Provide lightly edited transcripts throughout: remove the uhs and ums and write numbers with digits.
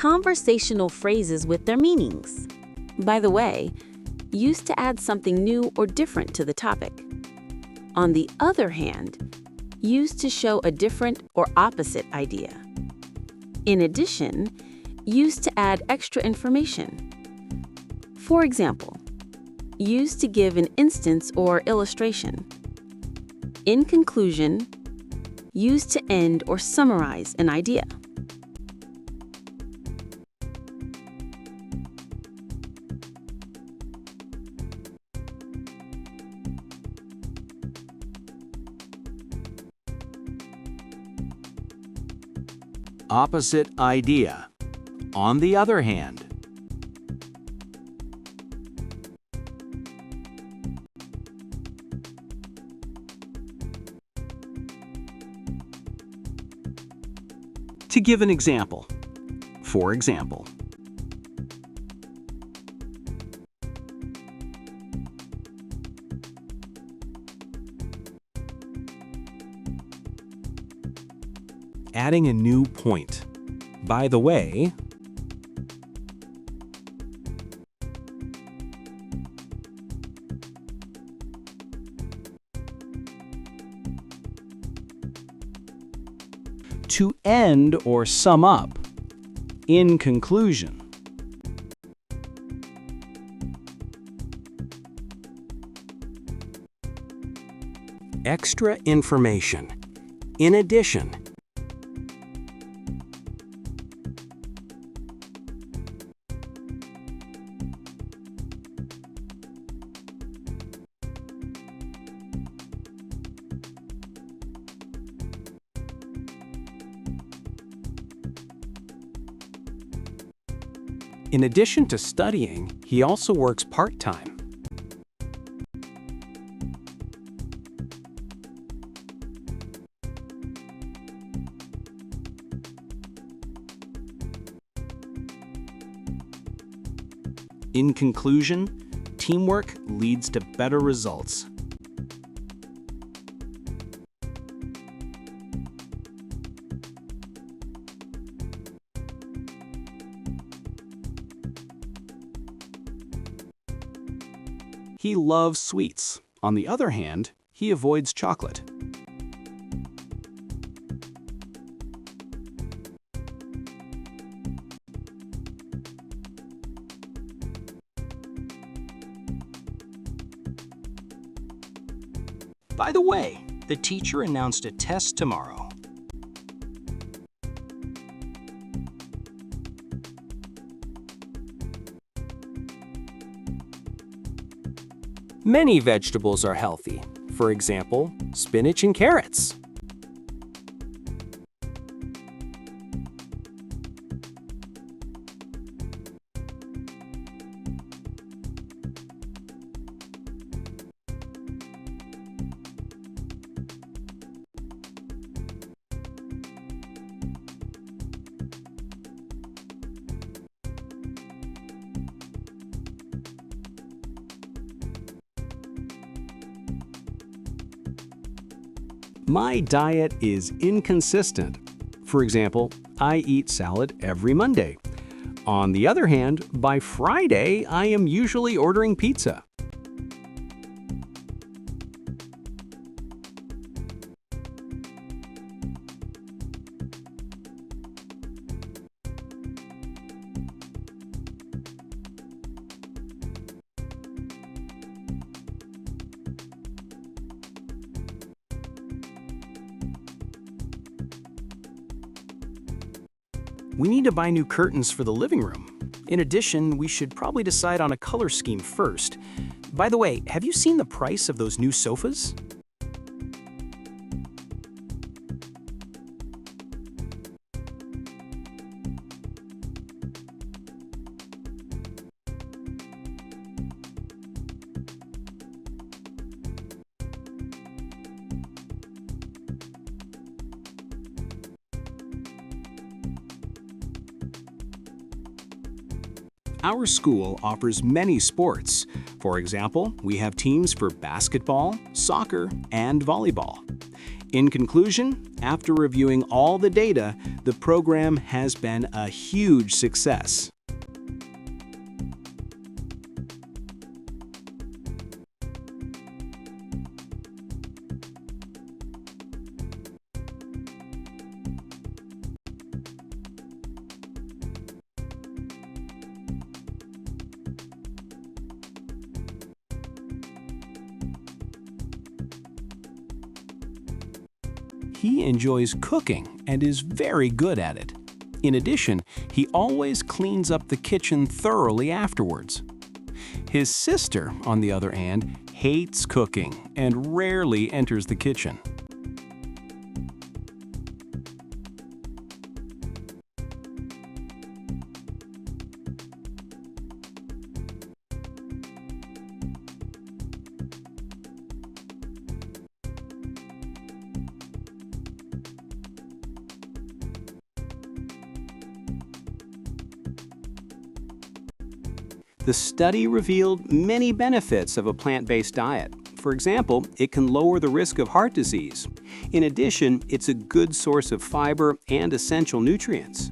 conversational phrases with their meanings. By the way, used to add something new or different to the topic. On the other hand, used to show a different or opposite idea. In addition, used to add extra information. For example, used to give an instance or illustration. In conclusion, used to end or summarize an idea. Opposite idea. On the other hand. To give an example, for example, adding a new point. By the way, to end or sum up. In conclusion. Extra information. In addition. In addition to studying, he also works part-time. In conclusion, teamwork leads to better results. He loves sweets. On the other hand, he avoids chocolate. By the way, the teacher announced a test tomorrow. Many vegetables are healthy. For example, spinach and carrots. My diet is inconsistent. For example, I eat salad every Monday. On the other hand, by Friday, I am usually ordering pizza. We need to buy new curtains for the living room. In addition, we should probably decide on a color scheme first. By the way, have you seen the price of those new sofas? Our school offers many sports. For example, we have teams for basketball, soccer, and volleyball. In conclusion, after reviewing all the data, the program has been a huge success. He enjoys cooking and is very good at it. In addition, he always cleans up the kitchen thoroughly afterwards. His sister, on the other hand, hates cooking and rarely enters the kitchen. The study revealed many benefits of a plant-based diet. For example, it can lower the risk of heart disease. In addition, it's a good source of fiber and essential nutrients.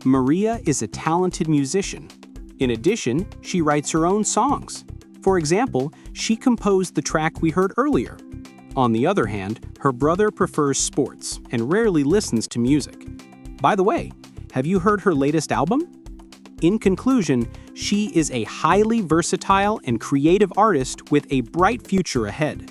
Maria is a talented musician. In addition, she writes her own songs. For example, she composed the track we heard earlier. On the other hand, her brother prefers sports and rarely listens to music. By the way, have you heard her latest album? In conclusion, she is a highly versatile and creative artist with a bright future ahead.